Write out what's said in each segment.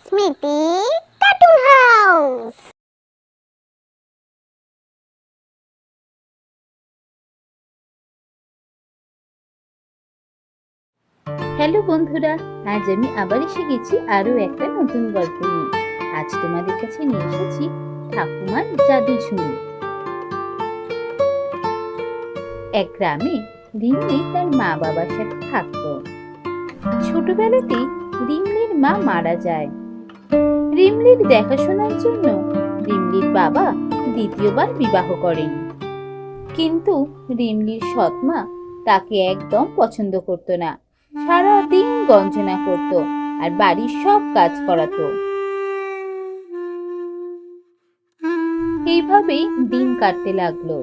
স্মৃতি cartoon house. Hello বন্ধুরা, আজ আমি আবার এসে গেছি আরো একটা নতুন গল্প নিয়ে। আজ তোমাদের কাছে নিয়ে এসেছি ঠাকুমার জাদু ঝুড়ি। এক গ্রামে রিমলি তার মা বাবার সাথে থাকতো। ছোটবেলাতেই রিমলির মা মারা যায়। রিমলির দেখাশোনার জন্য রিমলির বাবা দ্বিতীয়বার বিবাহ করেন। কিন্তু রিমলির সৎমা তাকে একদম পছন্দ করতো না। সারাদিন গঞ্জনা করত আর বাড়ির সব কাজ করাতো। এইভাবেই দিন কাটতে লাগলো।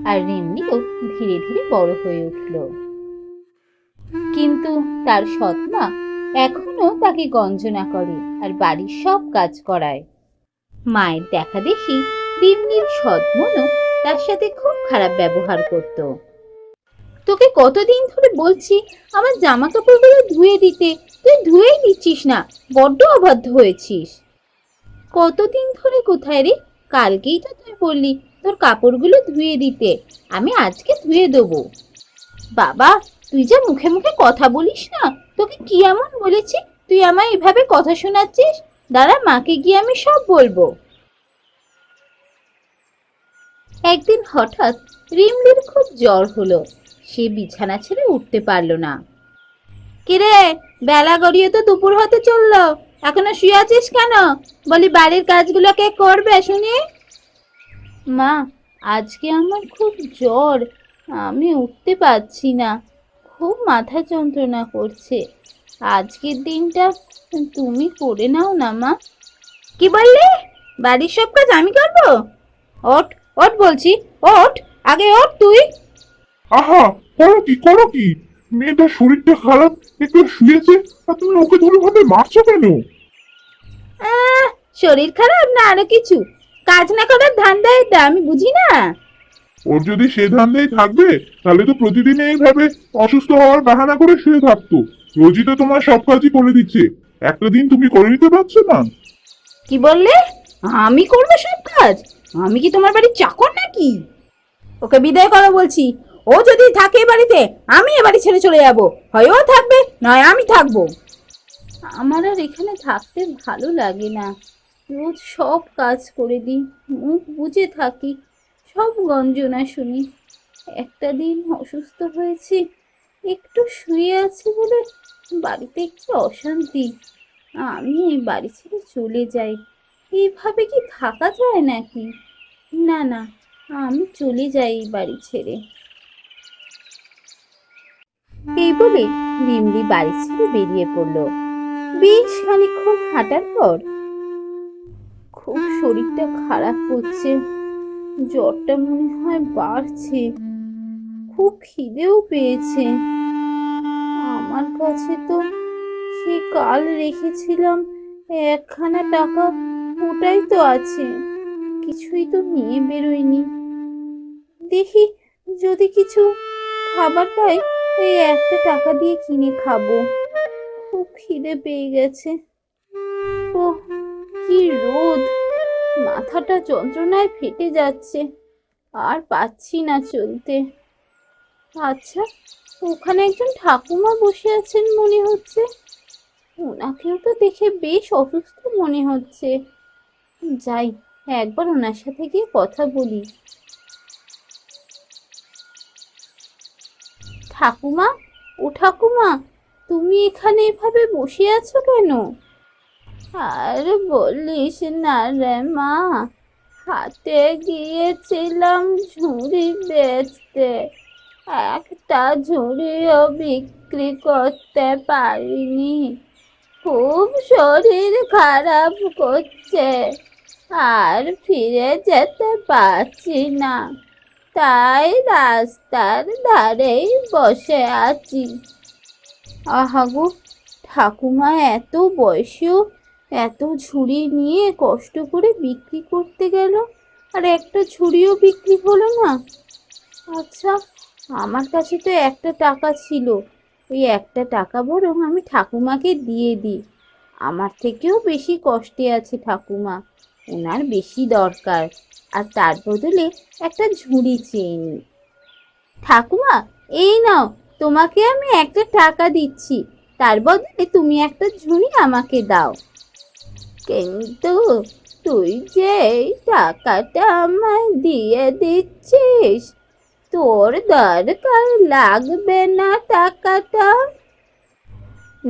আর রিমলিও ধীরে ধীরে বড় হয়ে উঠল। কিন্তু তার সৎমা এখনো তাকে গঞ্জনা করে আর বাড়ির সব কাজ করায়। মায়ের দেখা দেখি রিমলির সৎমনও তার সাথে খুব খারাপ ব্যবহার করত। তোকে কতদিন ধরে বলছি আমার জামা কাপড়গুলো ধুয়ে দিতে, তুই ধুয়েই দিচ্ছিস না, বড্ড অবাধ্য হয়েছিস। কতদিন ধরে কোথায় রে? কালকেই তো তুই বললি তোর কাপড়গুলো ধুয়ে দিতে, আমি আজকে ধুয়ে দেবো। বাবা, তুই যা মুখে মুখে কথা বলিস না, তোকে কি এমন বলেছি তুই আমায় এভাবে কথা শোনাচ্ছিস? দাঁড়া, মাকে গিয়ে আমি সব বলবো। একদিন হঠাৎ রিমলির খুব জ্বর হলো। সে বিছানা ছেড়ে উঠতে পারল না। কিরে, বেলা গড়িয়ে তো দুপুর হতে চললো, এখনো শুয়ে আছিস কেন? বলি বাড়ির কাজগুলো কে করবে শুনি? মা, আজকে আমার খুব জ্বর, আমি উঠতে পারছি না, খুব মাথা যন্ত্রণা করছে। আজকের দিনটা তুমি করে নাও না মা। কি বললি? বাড়ির সব কাজ আমি করবো? ওঠ ওঠ বলছি, ওঠ, আগে ওঠ তুই। আহা, করো কি? মেয়েটার শরীরটা খারাপ, একটু শুয়েছে, আর তুমি ওকে ধরে ভাবে মারছো কেন? শরীর খারাপ না আরো কিছু? কাজ না করার ধান্দা এটা আমি বুঝি না। ওর যদি সে ধান্দাই থাকবে, তাহলে তো প্রতিদিন এইভাবে অসুস্থ হওয়ার বাহানা করে শুয়ে থাকতো। রোজই তো তোমার সব কাজই করে দিচ্ছে, একটা দিন তুমি করে নিতে পারছো না? কি বললে? আমি করবো সব কাজ? আমি কি তোমার বাড়ির চাকর নাকি? ওকে বিদায় করো বলছি। ও যদি থাকে বাড়িতে, আমি এ বাড়ি ছেড়ে চলে যাব। হয় ও থাকবে, নয় আমি থাকবো। আমার আর এখানে থাকতে ভালো লাগে না। রোজ সব কাজ করে দিই, মুখ বুজে থাকি, সব গঞ্জনা শুনি। একটা দিন অসুস্থ হয়েছি, একটু শুয়ে আছি বলে বাড়িতে কি অশান্তি। আমি এই বাড়ি ছেড়ে চলে যাই। এইভাবে কি থাকা যায় নাকি? না না, আমি চলে যাই এই বাড়ি ছেড়ে। এই বলে রিমলি বাড়ি ছেড়ে বেরিয়ে পড়লো। বেশ খানিকক্ষণ হাঁটার পর খুব শরীরটা খারাপ করছে, জ্বরটা মনে হয় বাড়ছে, খুব খিদেও পেয়েছে। আমার কাছে তো সে কাল রেখেছিলাম একখানা টাকা, ওটাই তো আছে, কিছুই তো নিয়ে বেরোয়নি। দেখি যদি কিছু খাবার পাই, এই একটা টাকা দিয়ে কিনে খাবো। খুব খিদে পেয়ে গেছে। ও, কি রোদ! মাথাটা যন্ত্রণায় ফেটে যাচ্ছে, আর পাচ্ছি না চলতে। আচ্ছা, ওখানে একজন ঠাকুমা বসে আছেন মনে হচ্ছে। ওনাকেও তো দেখে বেশ অসুস্থ মনে হচ্ছে। যাই, একবার ওনার সাথে গিয়ে কথা বলি। ঠাকুমা, ও ঠাকুমা, তুমি এখানে এভাবে বসে আছো কেন? আর বলিস না রে মা, হাটে গিয়েছিলাম ঝুড়ি বেচতে, একটা ঝুড়িও বিক্রি করতে পারিনি। খুব শরীর খারাপ করছে, আর ফিরে যেতে পারছি না, তাই রাস্তার ধারেই বসে আছি। আহা গো, ঠাকুমা এত বয়সেও এত ঝুড়ি নিয়ে কষ্ট করে বিক্রি করতে গেল, আর একটা ঝুড়িও বিক্রি হলো না। আচ্ছা, আমার কাছে তো একটা টাকা ছিল, ওই একটা টাকা বরং আমি ঠাকুমাকে দিয়ে দিই। আমার থেকেও বেশি কষ্টে আছে ঠাকুমা, ওনার বেশি দরকার, আর তার বদলে একটা ঝুড়ি চেয়ে নিই। ঠাকুমা, এই নাও, তোমাকে আমি একটা টাকা দিচ্ছি, তার বদলে তুমি একটা ঝুড়ি আমাকে দাও। কিন্তু তুই যে এই টাকাটা আমায় দিয়ে দিচ্ছিস, তোর দরকার লাগবে না টাকাটা?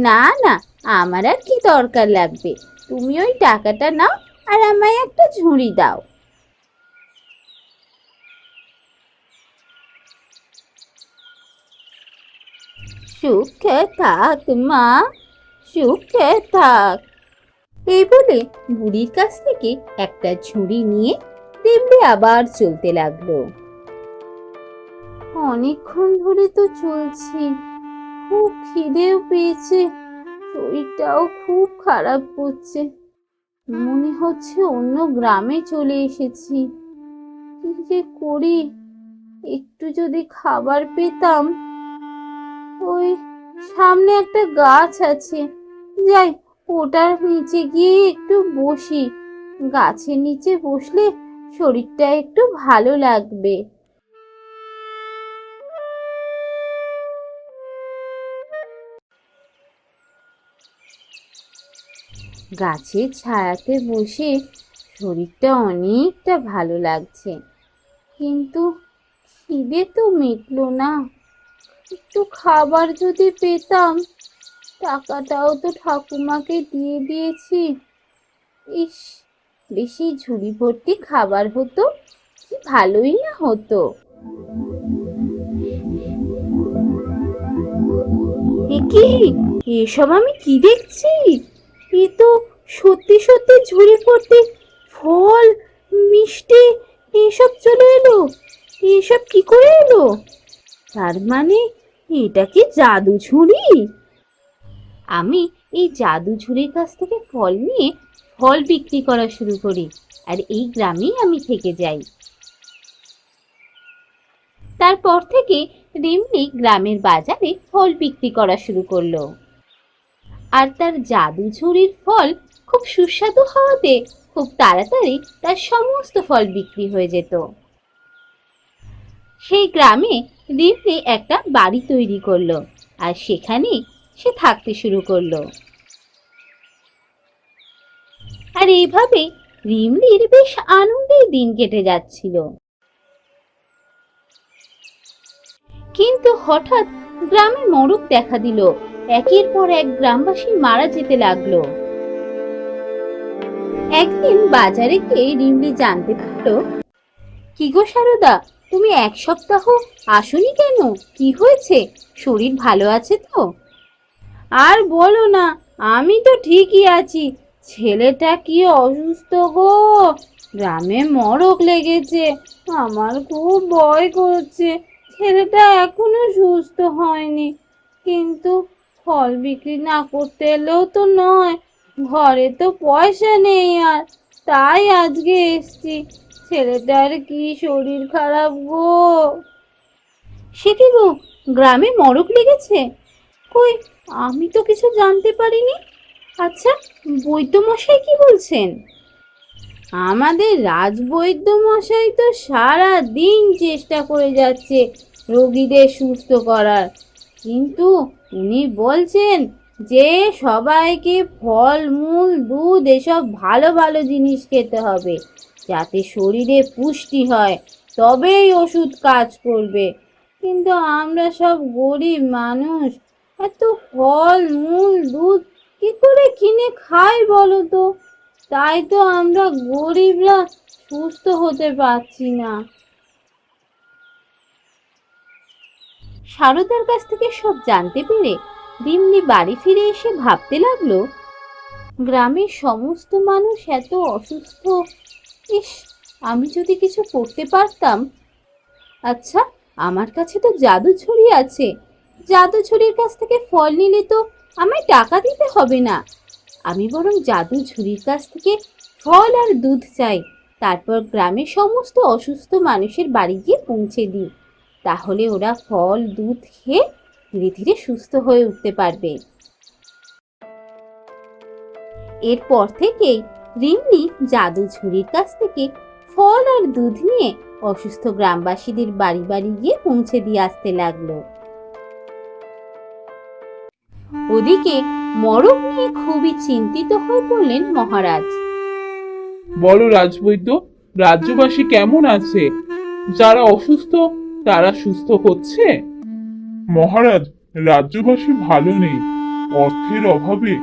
না না, আমার আর কি দরকার লাগবে, তুমি ওই টাকাটা নাও আর আমায় একটা ঝুড়ি দাও। সুখে থাক মা, সুখে থাক। এই বলে বুড়ির কাছ থেকে একটা ঝুড়ি নিয়ে তেমনি আবার চলতে লাগলো। অনেকক্ষণ ধরে তো চলছি, খুব খিদেও পেয়েছে, শরীরটাও খুব খারাপ করছে, মনে হচ্ছে অন্য গ্রামে চলে এসেছি। কি যে করি, একটু যদি খাবার পেতাম। ওই সামনে একটা গাছ আছে, যাই ওটার নিচে গিয়ে একটু বসি, গাছের নিচে বসলে শরীরটা একটু ভালো লাগবে। গাছের ছায়াতে বসে শরীরটা অনেকটা ভালো লাগছে, কিন্তু খিদে তো মিটলো না। একটু খাবার যদি পেতাম, টাকাটাও তো ঠাকুমাকে দিয়ে দিয়েছি। ইস, বেশি ঝুড়ি ভর্তি খাবার হতো, কি ভালোই না হতো। কি, এসব আমি কি দেখছি? এ তো সত্যি সত্যি ঝুড়ি ভর্তি ফল, মিষ্টি, এসব চলে এলো। এসব কি করে এলো? তার মানে এটা কি জাদু ঝুড়ি? আমি এই জাদু ঝুড়ির কাছ থেকে ফল নিয়ে ফল বিক্রি করা শুরু করি, আর এই গ্রামেই আমি থেকে যাই। তারপর থেকে রিমলি গ্রামের বাজারে ফল বিক্রি করা শুরু করলো, আর তার জাদু ঝুড়ির ফল খুব সুস্বাদু হওয়াতে খুব তাড়াতাড়ি তার সমস্ত ফল বিক্রি হয়ে যেত। সেই গ্রামে রিমলি একটা বাড়ি তৈরি করলো, আর সেখানে সে থাকতে শুরু করলো। আর এইভাবে রিমলির বেশ আনন্দের দিন কেটে যাচ্ছিল। কিন্তু হঠাৎ গ্রামে মড়ক দেখা দিল, একের পর এক গ্রামবাসী মারা যেতে লাগলো। একদিন বাজারে গিয়ে রিমলি জানতে পারলো, কি গো সারদা, তুমি এক সপ্তাহ আসোনি কেন? কি হয়েছে? শরীর ভালো আছে তো? আর বলো না, আমি তো ঠিকই আছি, ছেলেটা কি অসুস্থ গো, গ্রামে মড়ক লেগেছে, আমার খুব ভয় করছে। ছেলেটা এখনো সুস্থ হয়নি, কিন্তু ফল বিক্রি না করতে এলেও তো নয়, ঘরে তো পয়সা নেই, আর তাই আজকে এসছি। ছেলেটার কি শরীর খারাপ গো। সে কি গো, গ্রামে মড়ক লেগেছে? কই, আমি তো কিছু জানতে পারিনি। আচ্ছা, বৈদ্য মশাই কি বলছেন? আমাদের রাজবৈদ্য মশাই তো সারা দিন চেষ্টা করে যাচ্ছে রোগীদের সুস্থ করার, কিন্তু উনি বলছেন যে সবাইকে ফল মূল দুধ এসব ভালো ভালো জিনিস খেতে হবে, যাতে শরীরে পুষ্টি হয়, তবেই ওষুধ কাজ করবে। কিন্তু আমরা সব গরিব মানুষ, এত ফল মূল দুধ কি করে কিনে খাই বলো তো? তাই তো আমরা গরিবরা সুস্থ হতে পারছি না। সারদার কাছ থেকে সব জানতে পেরে রিমলি বাড়ি ফিরে এসে ভাবতে লাগলো, গ্রামের সমস্ত মানুষ এত অসুস্থ, ইস, আমি যদি কিছু করতে পারতাম। আচ্ছা, আমার কাছে তো জাদু ছড়ি আছে, জাদু ছড়ির কাছ থেকে ফল নিলে তো আমায় টাকা দিতে হবে না। আমি বরং জাদু ঝুড়ির কাছ থেকে ফল আর দুধ চাই, তারপর গ্রামের সমস্ত অসুস্থ মানুষের বাড়ি গিয়ে পৌঁছে দিই। তাহলে ওরা ফল দুধ খেয়ে ধীরে ধীরে সুস্থ হয়ে উঠতে পারবে। এরপর থেকেই রিমলি জাদু ঝুড়ির কাছ থেকে ফল আর দুধ নিয়ে অসুস্থ গ্রামবাসীদের বাড়ি বাড়ি গিয়ে পৌঁছে দিয়ে আসতে লাগলো। ওদিকে মরক নিয়ে খুবই চিন্তিত হয়ে পড়লেন মহারাজ। বলো রাজবৈদ্য, রাজ্যবাসী কেমন আছে? যারা অসুস্থ তারা সুস্থ হচ্ছে? মহারাজ, রাজ্যবাসী ভালো নেই। অর্থের অভাবে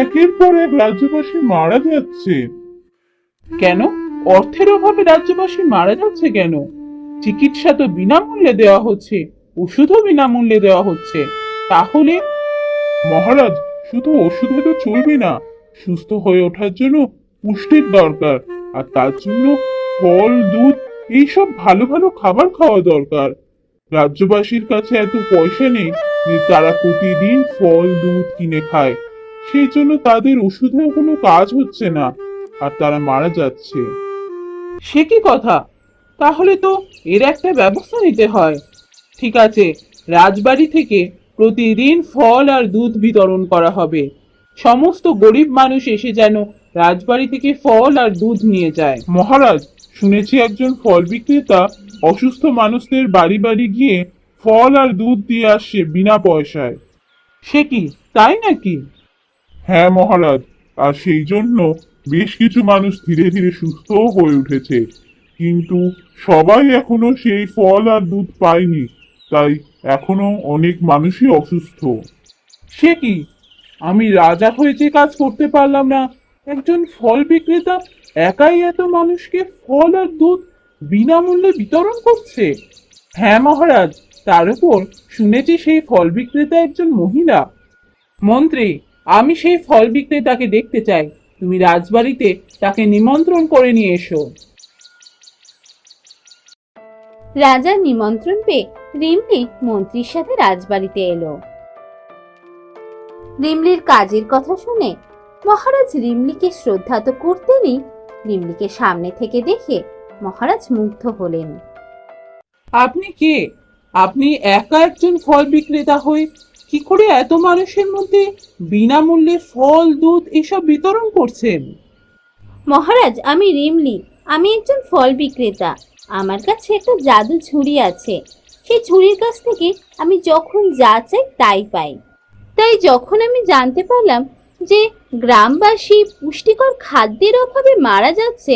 একের পর এক রাজ্যবাসী মারা যাচ্ছে। কেন? অর্থের অভাবে রাজ্যবাসী মারা যাচ্ছে কেন? চিকিৎসা তো বিনামূল্যে দেওয়া হচ্ছে, ওষুধও বিনামূল্যে দেওয়া হচ্ছে, তাহলে? মহারাজ, শুধু ওষুধে তো চলবে না। সুস্থ হয়ে ওঠার জন্য পুষ্টির দরকার, আর তার জন্য ফল দুধ এইসব ভালো ভালো খাবার খাওয়া দরকার। রাজ্যবাসীর কাছে এত পয়সা নেই যে তারা প্রতিদিন ফল দুধ কিনে খায়। সেই জন্য তাদের ওষুধেও কোনো কাজ হচ্ছে না, আর তারা মারা যাচ্ছে। সে কি কথা? তাহলে তো এর একটা ব্যবস্থা নিতে হয়। ঠিক আছে, রাজবাড়ি থেকে প্রতিদিন ফল আর দুধ বিতরণ করা হবে। সমস্ত গরিব মানুষ এসে যেন রাজবাড়ি থেকে ফল আর দুধ নিয়ে যায়। মহারাজ, শুনেছি একজন ফল বিক্রেতা অসুস্থ মানুষদের বাড়ি বাড়ি গিয়ে ফল আর দুধ দিয়ে আসছে বিনা পয়সায়। সে কি, তাই নাকি? হ্যাঁ মহারাজ, আর সেই জন্য বেশ কিছু মানুষ ধীরে ধীরে সুস্থও হয়ে উঠেছে। কিন্তু সবাই এখনো সেই ফল আর দুধ পায়নি, তাই এখনো অনেক মানুষই অসুস্থ। সে কি, আমি রাজা হয়ে যে কাজ করতে পারলাম না, একজন ফল বিক্রেতা একাই এত মানুষকে ফল আর দুধ বিনামূল্যে বিতরণ করছে? হ্যাঁ মহারাজ, তার উপর শুনেছি সেই ফল বিক্রেতা একজন মহিলা। মন্ত্রী, আমি সেই ফল বিক্রেতাকে দেখতে চাই। তুমি রাজবাড়িতে তাকে নিমন্ত্রণ করে নিয়ে এসো। রাজার নিমন্ত্রণ পেয়ে রিমলি মন্ত্রীর সাথে রাজবাড়িতে এলো। রিমলির কাজের কথা শুনে মহারাজ রিমলিকে শ্রদ্ধা তো করতেনই, রিমলিকে সামনে থেকে দেখে মহারাজ মুগ্ধ হলেন। আপনি কে? আপনি একা একজন ফল বিক্রেতা হয়ে কি করে এত মানুষের মধ্যে বিনামূল্যে ফল দুধ এসব বিতরণ করছেন? মহারাজ, আমি রিমলি, আমি একজন ফল বিক্রেতা। আমার কাছে একটা জাদু ঝুড়ি আছে। সেই ঝুড়ির কাছ থেকে আমি যখন যা চাই তাই পাই। তাই যখন আমি জানতে পারলাম যে গ্রামবাসী পুষ্টিকর খাদ্যের অভাবে মারা যাচ্ছে,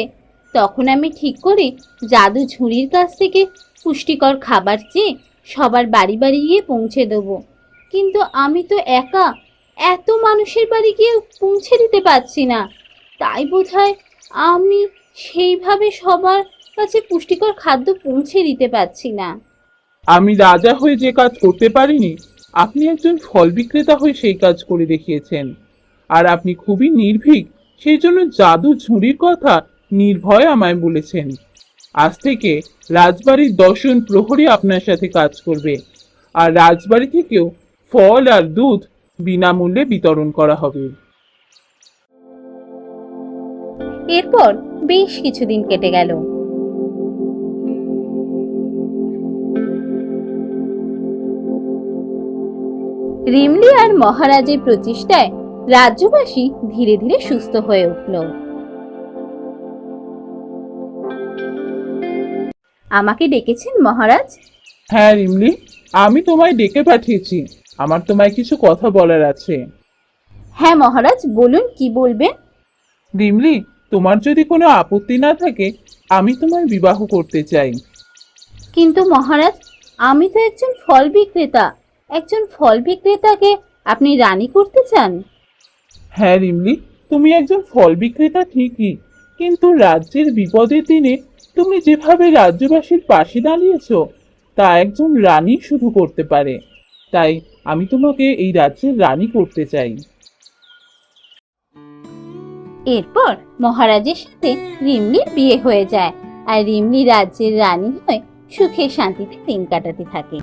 তখন আমি ঠিক করি জাদু ঝুড়ির কাছ থেকে পুষ্টিকর খাবার চেয়ে সবার বাড়ি বাড়ি গিয়ে পৌঁছে দেবো। কিন্তু আমি তো একা, এত মানুষের বাড়ি গিয়ে পৌঁছে দিতে পারছি না। তাই বোধহয় আমি সেইভাবে সবার কাছে পুষ্টিকর খাদ্য পৌঁছে দিতে পারছি না। আমি রাজা হয়ে যে কাজ করতে পারিনি, আপনি একজন ফল বিক্রেতা হয়ে সেই কাজ করে দেখিয়েছেন। আর আপনি খুবই নির্ভীক, সেই জন্য জাদু ঝুড়ির কথা নির্ভয়ে আমায় বলেছেন। আজ থেকে রাজবাড়ির 10 জন প্রহরী আপনার সাথে কাজ করবে, আর রাজবাড়ি থেকেও ফল আর দুধ বিনামূল্যে বিতরণ করা হবে। এরপর বেশ কিছুদিন কেটে গেল। রিমলি আর মহারাজের প্রচেষ্টায় রাজ্যবাসী ধীরে ধীরে সুস্থ হয়ে উঠল। আমাকে ডেকেছেন মহারাজ? হ্যাঁ রিমলি, আমি তোমায় ডেকে পাঠিয়েছি। আমার তোমায় কিছু কথা বলার আছে। হ্যাঁ মহারাজ, বলুন, কি বলবেন? রিমলি, তোমার যদি কোনো আপত্তি না থাকে, আমি তোমায় বিবাহ করতে চাই। কিন্তু মহারাজ, আমি তো একজন ফল বিক্রেতা। একজন ফল বিক্রেতাকে আপনি রানী করতে চান? হ্যাঁ রিমলি, তুমি একজন ফল বিক্রেতা ঠিকই, কিন্তু রাজ্যের বিপদের দিনে তুমি যেভাবে রাজ্যবাসীর পাশে দাঁড়িয়েছো, তা একজন রানী শুধু করতে পারে। তাই আমি তোমাকে এই রাজ্যের রানী করতে চাই। এরপর মহারাজের সাথে রিমলির বিয়ে হয়ে যায়, আর রিমলি রাজ্যের রানী হয়ে সুখে শান্তিতে দিন কাটাতে থাকে।